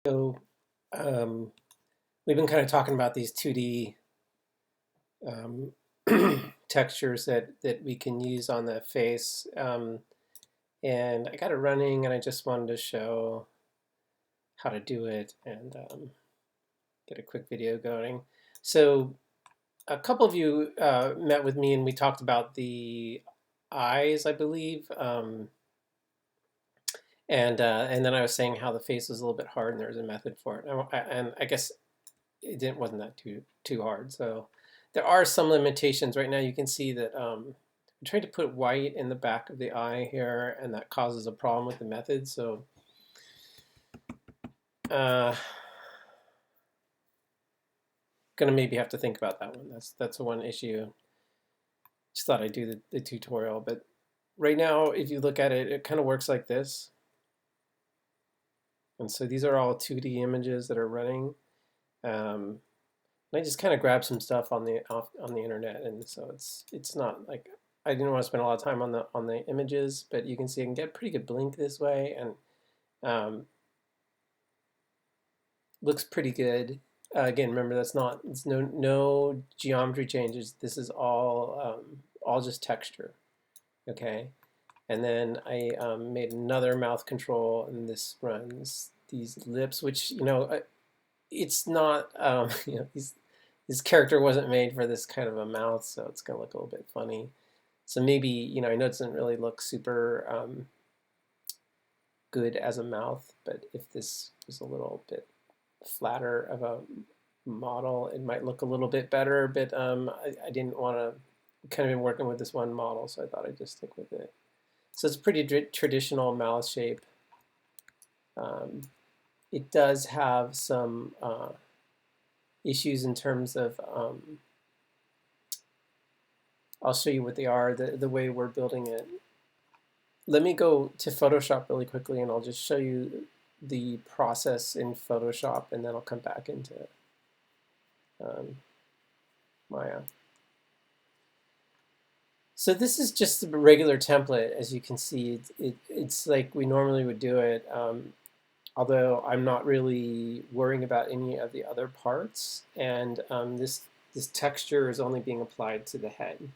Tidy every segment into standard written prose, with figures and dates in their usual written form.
So we've been kind of talking about these 2D um, textures that we can use on the face. And I got it running and I just wanted to show how to do it and get a quick video going. So a couple of you met with me and we talked about the eyes, I believe. And then I was saying how the face was a little bit hard and there was a method for it. And I guess wasn't that too hard. So there are some limitations. Right now you can see that I'm trying to put white in the back of the eye here, and that causes a problem with the method. So uh, gonna maybe have to think about that one. That's one issue. Just thought I'd do the tutorial, but right now if you look at it, it kind of works like this. And so these are all 2D images that are running. And I just kind of grabbed some stuff on the internet, and so it's not like I didn't want to spend a lot of time on the images, but you can see I can get pretty good blink this way, and looks pretty good. Again, remember it's no geometry changes. This is all just texture, okay? And then I made another mouth control, and this runs these lips, which it's not this character wasn't made for this kind of a mouth, so it's gonna look a little bit funny. So maybe, I know it doesn't really look super good as a mouth, but if this was a little bit flatter of a model, it might look a little bit better. But I didn't want to kind of been working with this one model, so I thought I'd just stick with it. So it's pretty traditional mouth shape. It does have some issues in terms of I'll show you what they are, the way we're building it. Let me go to Photoshop really quickly and I'll just show you the process in Photoshop, and then I'll come back into Maya. So this is just a regular template. As you can see, it's like we normally would do it, although I'm not really worrying about any of the other parts. And this texture is only being applied to the head.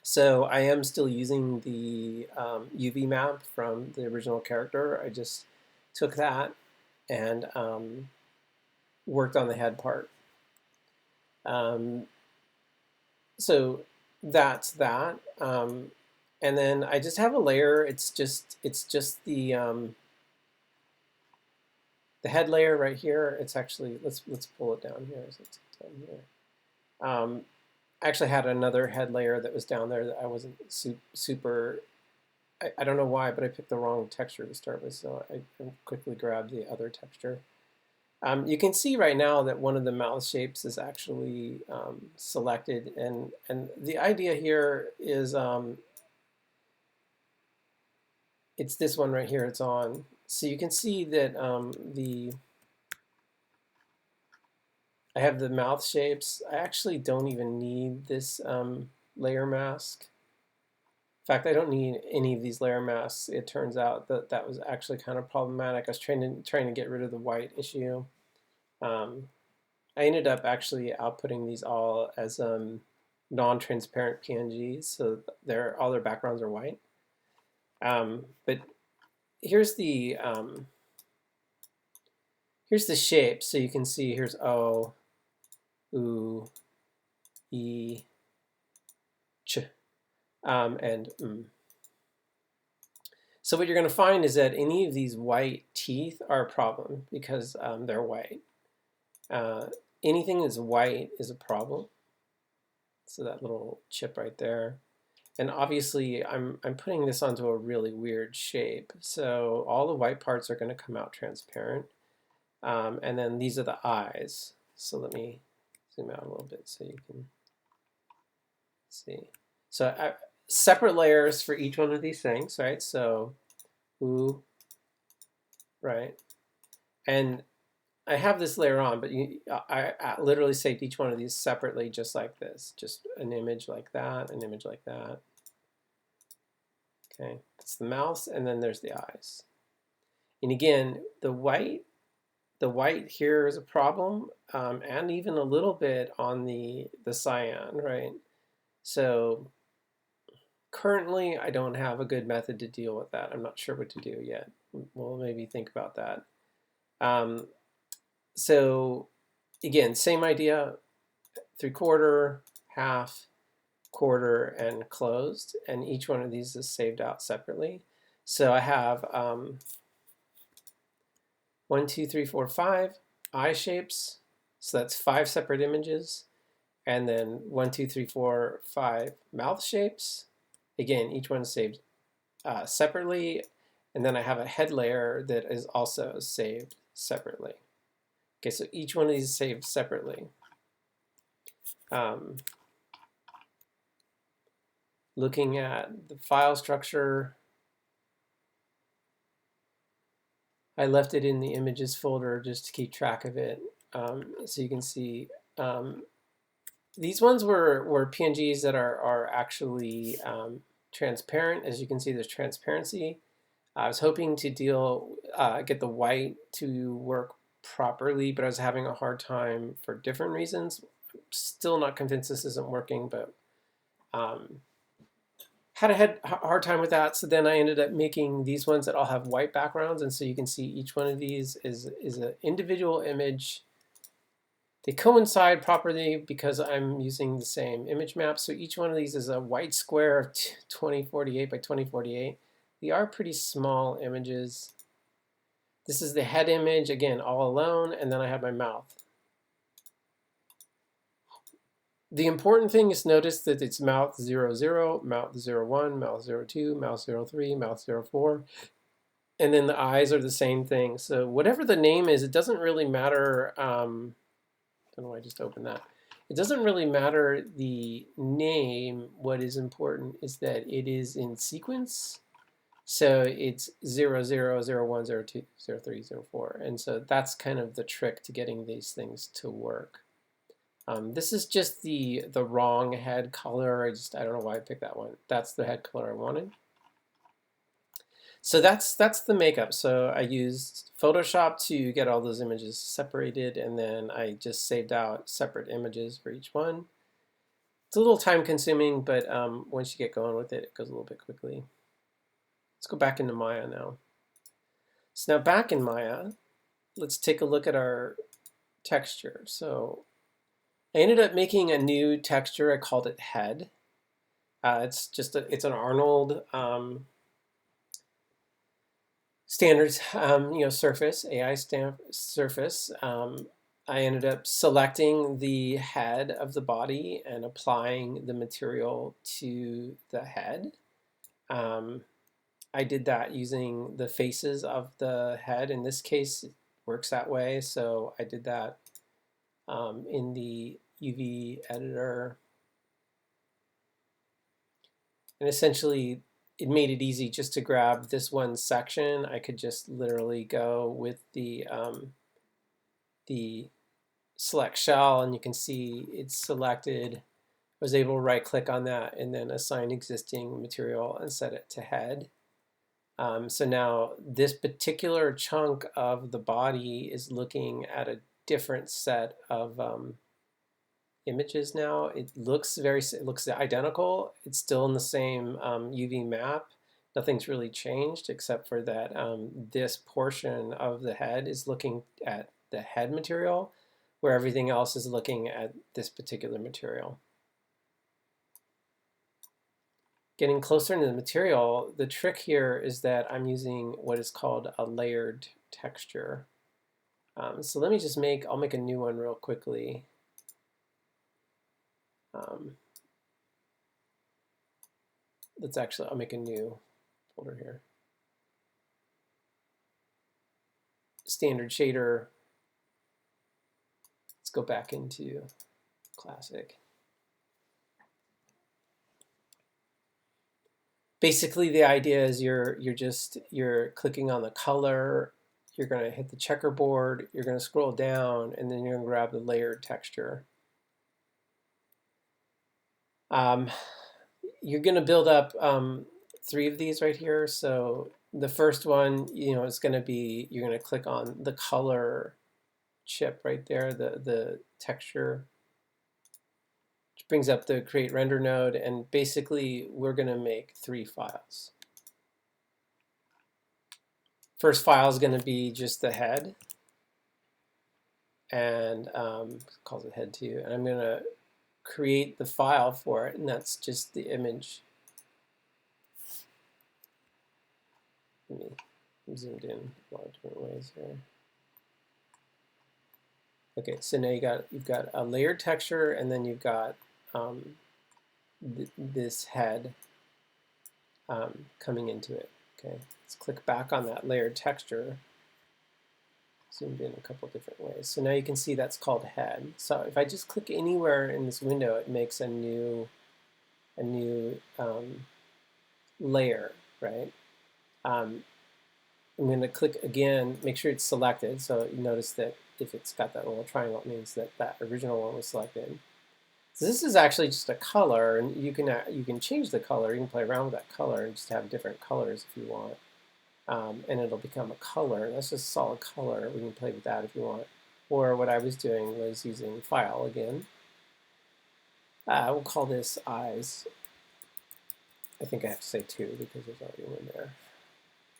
So I am still using the UV map from the original character. I just took that and worked on the head part. So that's that. And then I just have a layer. It's just the head layer right here. It's actually let's pull it down here. So it's down here. I actually had another head layer that was down there that I wasn't super. I don't know why, but I picked the wrong texture to start with, so I quickly grabbed the other texture. You can see right now that one of the mouth shapes is actually selected, and the idea here is it's this one right here. It's on, so you can see that I have the mouth shapes. I actually don't even need this layer mask. In fact, I don't need any of these layer masks. It turns out that that was actually kind of problematic. I was trying to get rid of the white issue. I ended up actually outputting these all as non-transparent PNGs, so all their backgrounds are white. But here's the shape. So you can see here's O, U, E, Ch, and M. So what you're going to find is that any of these white teeth are a problem because they're white. Anything that's white is a problem. So that little chip right there. And obviously I'm putting this onto a really weird shape. So all the white parts are going to come out transparent. And then these are the eyes. So let me zoom out a little bit so you can see. So separate layers for each one of these things, right? So, ooh, right? And I have this layer on, but I literally saved each one of these separately, just like this. Just an image like that, an image like that. Okay, that's the mouth, and then there's the eyes. And again, the white the white here is a problem, and even a little bit on the cyan, right? So currently, I don't have a good method to deal with that. I'm not sure what to do yet. We'll maybe think about that. Um, so again, same idea, 3/4, half, quarter, and closed, and each one of these is saved out separately. So I have 1, 2, 3, 4, 5 eye shapes. So that's 5 separate images. And then 1, 2, 3, 4, 5 mouth shapes. Again, each one saved separately. And then I have a head layer that is also saved separately. Okay, so each one of these is saved separately. Looking at the file structure, I left it in the images folder just to keep track of it. So you can see these ones were PNGs that are actually transparent. As you can see, there's transparency. I was hoping to get the white to work properly, but I was having a hard time for different reasons. Still not convinced this isn't working, but had a hard time with that. So then I ended up making these ones that all have white backgrounds, and so you can see each one of these is an individual image. They coincide properly because I'm using the same image map. So each one of these is a white square of 2048 by 2048. They are pretty small images. This is the head image, again, all alone, and then I have my mouth. The important thing is notice that it's mouth 0, 0, mouth 0, 1, mouth 0, 2, mouth 0, 3, mouth 0, 4. And then the eyes are the same thing. So whatever the name is, it doesn't really matter. I don't know why I just opened that. It doesn't really matter the name. What is important is that it is in sequence. So it's 0, 0, 0, 1, 0, 2, 0, 3, 0, 4. And so that's kind of the trick to getting these things to work. This is just the wrong head color. I don't know why I picked that one. That's the head color I wanted. So that's the makeup. So I used Photoshop to get all those images separated, and then I just saved out separate images for each one. It's a little time consuming, but once you get going with it, it goes a little bit quickly. Let's go back into Maya now. So now back in Maya, let's take a look at our texture. So I ended up making a new texture. I called it head. It's an Arnold standard surface, AI surface. I ended up selecting the head of the body and applying the material to the head. I did that using the faces of the head. In this case, it works that way. So I did that in the UV editor. And essentially, it made it easy just to grab this one section. I could just literally go with the select shell, and you can see it's selected. I was able to right click on that and then assign existing material and set it to head. So now this particular chunk of the body is looking at a different set of images now. It looks identical. It's still in the same UV map. Nothing's really changed except for that this portion of the head is looking at the head material, where everything else is looking at this particular material. Getting closer into the material, the trick here is that I'm using what is called a layered texture. So let me just I'll make a new one real quickly. I'll make a new folder here. Standard shader. Let's go back into Classic. Basically, the idea is you're clicking on the color. You're going to hit the checkerboard. You're going to scroll down, and then you're going to grab the layered texture. You're going to build up 3 of these right here. So the first one, is going to be, you're going to click on the color chip right there, the texture, which brings up the create render node, and basically we're going to make 3 files. First file is going to be just the head, and calls it head2, and I'm going to create the file for it, and that's just the image. Let me zoomed in a lot of different ways here. Okay, so now you've got a layered texture, and then you've got this head coming into it. Okay, let's click back on that layered texture. Zoomed in a couple different ways. So now you can see that's called head. So if I just click anywhere in this window, it makes a new layer, right? I'm going to click again, make sure it's selected. So you notice that if it's got that little triangle, it means that that original one was selected. So this is actually just a color, and you can change the color. You can play around with that color and just have different colors if you want. And it'll become a color. That's just solid color. We can play with that if you want. Or what I was doing was using file again. We'll call this eyes. I think I have to say 2 because there's already one there.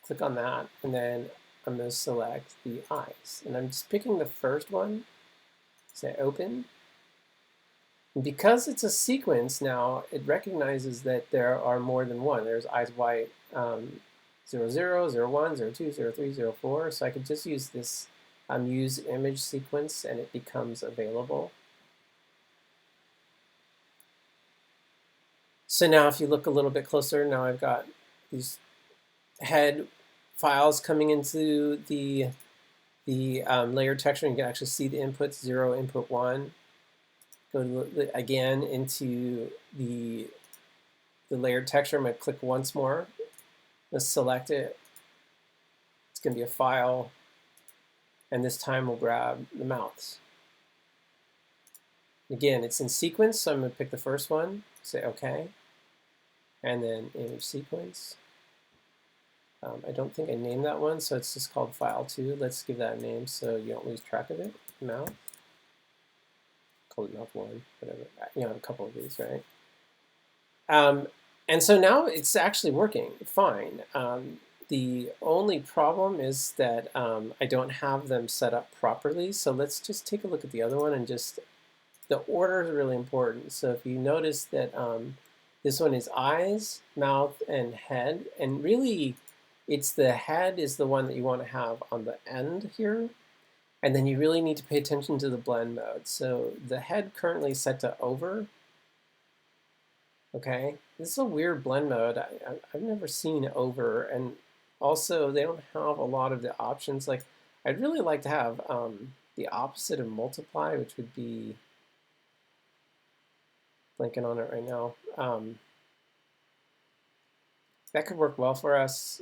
Click on that, and then I'm going to select the eyes. And I'm just picking the first one, say open. And because it's a sequence now, it recognizes that there are more than one. There's eyes white 0, 0, 0, 1, 0, 2, 0, 3, 0, 4. So I could just use this use image sequence, and it becomes available. So now if you look a little bit closer, now I've got these head files coming into the layered texture, and you can actually see the inputs, 0, input 1. Go to, again into the layered texture. I'm going to click once more. Let's select it. It's going to be a file, and this time we'll grab the mouths. Again, it's in sequence, so I'm going to pick the first one, say OK, and then image sequence. I don't think I named that one, so it's just called file 2. Let's give that a name so you don't lose track of it. Mouth. Call it mouth 1, whatever. You know, a couple of these, right? And so now it's actually working fine. The only problem is that I don't have them set up properly. So let's just take a look at the other one, and just the order is really important. So if you notice that this one is eyes, mouth, and head, and really it's the head is the one that you want to have on the end here. And then you really need to pay attention to the blend mode. So the head currently is set to over. Okay, this is a weird blend mode. I've never seen over, and also they don't have a lot of the options. Like, I'd really like to have the opposite of multiply, which would be, blanking on it right now. That could work well for us.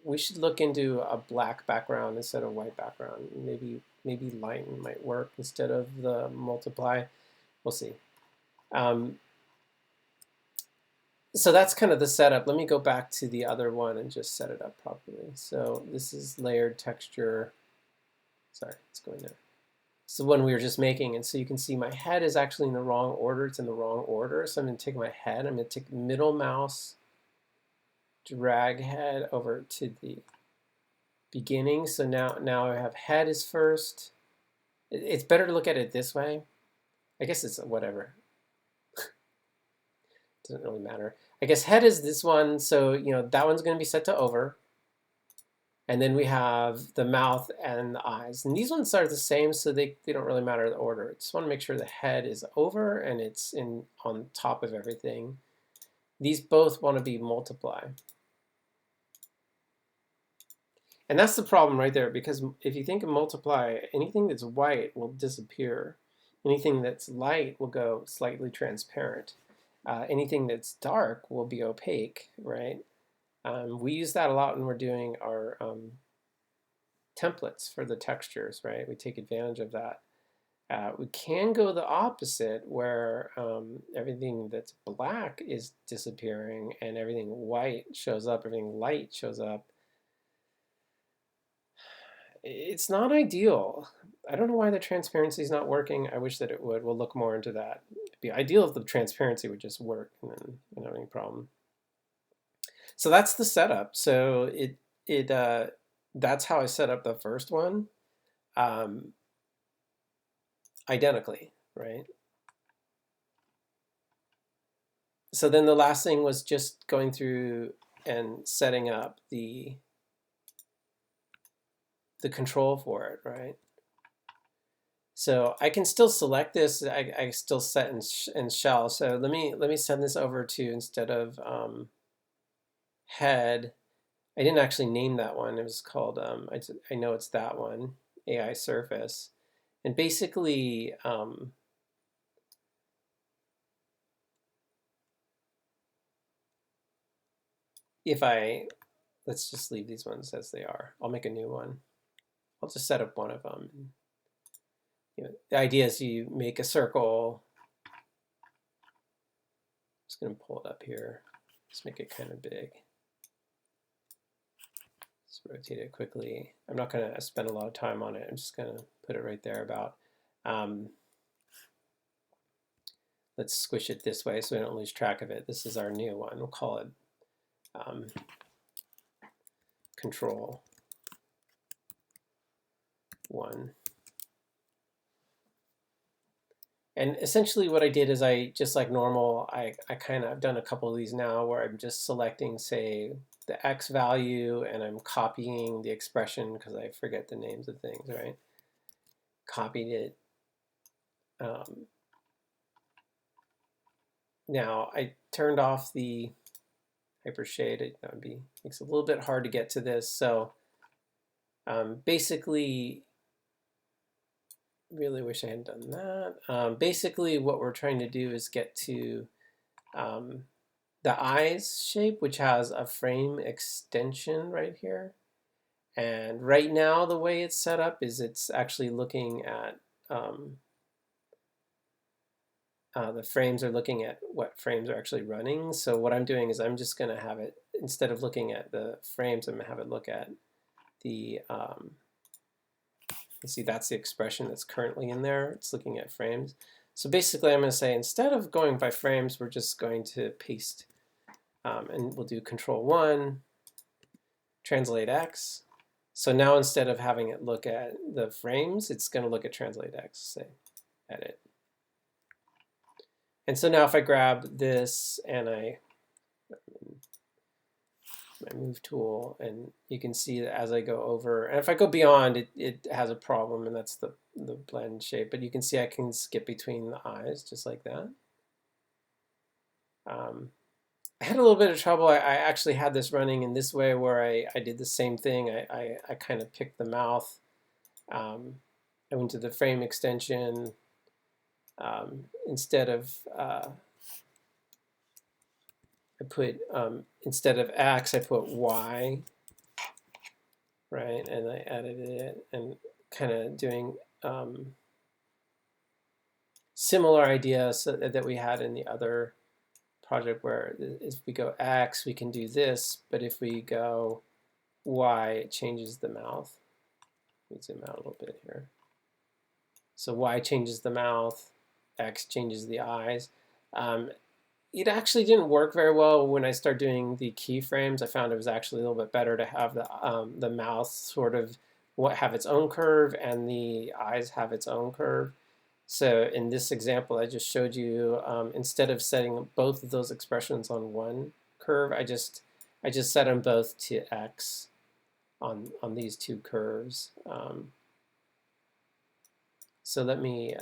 We should look into a black background instead of white background. Maybe lighten might work instead of the multiply. We'll see. So that's kind of the setup. Let me go back to the other one and just set it up properly. So this is layered texture. Sorry, let's go in there. It's the one we were just making, and so you can see my head is actually in the wrong order. It's in the wrong order. So I'm going to take my head. I'm going to take middle mouse, drag head over to the beginning. So now I have head is first. It's better to look at it this way. I guess it's whatever. Doesn't really matter. I guess head is this one, so you know that one's going to be set to over. And then we have the mouth and the eyes. And these ones are the same, so they don't really matter the order. I just want to make sure the head is over and it's on top of everything. These both want to be multiply. And that's the problem right there, because if you think of multiply, anything that's white will disappear. Anything that's light will go slightly transparent. Anything that's dark will be opaque, right? We use that a lot when we're doing our templates for the textures, right? We take advantage of that. We can go the opposite, where everything that's black is disappearing and everything white shows up, everything light shows up. It's not ideal. I don't know why the transparency is not working. I wish that it would. We'll look more into that. It'd be ideal if the transparency would just work and then we don't have any problem. So that's the setup. So that's how I set up the first one, um, identically, right? So then the last thing was just going through and setting up the control for it, right? So I can still select this. I still set in shell. So let me send this over to, instead of head. I didn't actually name that one. It was called, I know it's that one, AI surface. And basically, let's just leave these ones as they are. I'll make a new one. I'll just set up one of them. The idea is you make a circle. I'm just going to pull it up here. Just make it kind of big. Just rotate it quickly. I'm not going to spend a lot of time on it. I'm just going to put it right there about. Let's squish it this way so we don't lose track of it. This is our new one. We'll call it control 1. And essentially what I did is just like normal, I've done a couple of these now where I'm just selecting, say, the X value, and I'm copying the expression because I forget the names of things, right? Copied it. Now I turned off the hypershade. That would be, makes it a little bit hard to get to this. So basically, really wish I hadn't done that. Basically, what we're trying to do is get to the eyes shape, which has a frame extension right here. And right now, the way it's set up is it's actually looking at the frames are looking at what frames are actually running. So what I'm doing is I'm just going to have it, instead of looking at the frames, I'm going to have it look at the, you see that's the expression that's currently in there. It's looking at frames. So basically I'm going to say, instead of going by frames, we're just going to paste, and we'll do control 1, translate X. So now instead of having it look at the frames, it's going to look at translate X, say, edit. And so now if I grab this and my move tool, and you can see that as I go over, and if I go beyond, it has a problem, and that's the blend shape. But you can see I can skip between the eyes just like that. I had a little bit of trouble. I actually had this running in this way where I did the same thing. I kind of picked the mouth. I went to the frame extension. Instead of I put instead of X, I put Y, right? And I edited it, and kind of doing similar ideas that we had in the other project, where if we go X, we can do this, but if we go Y, it changes the mouth. Let me zoom out a little bit here. So Y changes the mouth, X changes the eyes. It actually didn't work very well when I started doing the keyframes. I found it was actually a little bit better to have the mouth sort of have its own curve and the eyes have its own curve. So in this example I just showed you, instead of setting both of those expressions on one curve, I just set them both to X on these two curves. So let me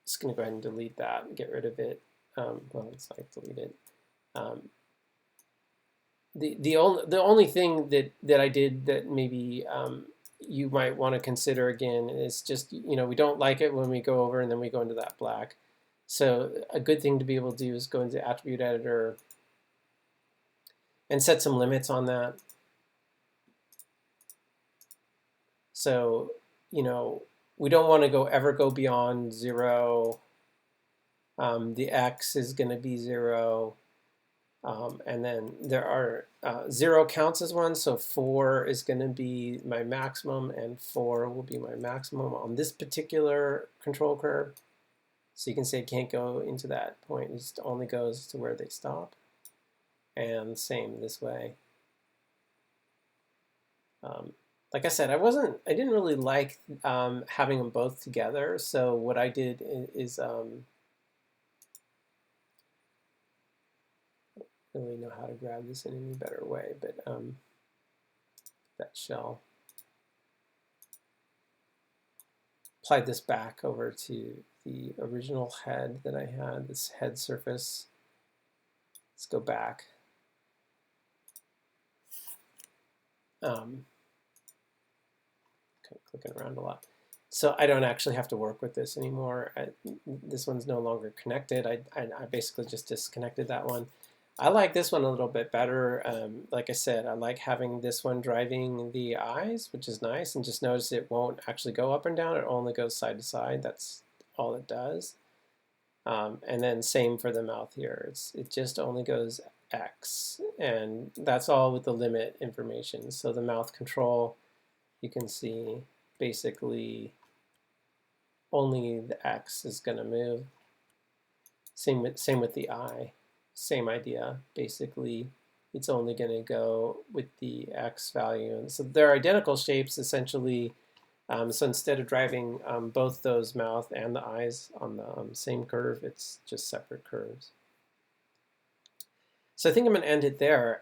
just going to go ahead and delete that and get rid of it. Well, it's like delete it. The only thing that I did that maybe you might want to consider again is just, we don't like it when we go over and then we go into that black. So a good thing to be able to do is go into Attribute Editor and set some limits on that. So, we don't want to ever go beyond 0. The X is going to be 0. And then there are 0 counts as one, so 4 is going to be my maximum, and 4 will be my maximum on this particular control curve. So you can say it can't go into that point, it just only goes to where they stop. And same this way. Like I said, I didn't really like having them both together. So what I did is really know how to grab this in any better way, but that shell. Applied this back over to the original head that I had, this head surface. Let's go back. Kind of clicking around a lot. So I don't actually have to work with this anymore. This one's no longer connected. I basically just disconnected that one. I like this one a little bit better. Like I said, I like having this one driving the eyes, which is nice. And just notice it won't actually go up and down. It only goes side to side. That's all it does. And then same for the mouth here. It just only goes X. And that's all with the limit information. So the mouth control, you can see basically only the X is going to move. Same with the eye. Same idea. Basically, it's only going to go with the X value. And so they're identical shapes, essentially. So instead of driving both those mouth and the eyes on the same curve, it's just separate curves. So I think I'm going to end it there.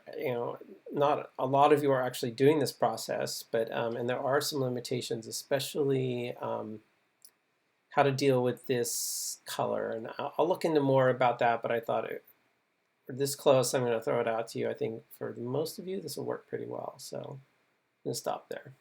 Not a lot of you are actually doing this process, but and there are some limitations, especially how to deal with this color. And I'll look into more about that, but I thought we're this close, I'm going to throw it out to you. I think for most of you, this will work pretty well. So I'm going to stop there.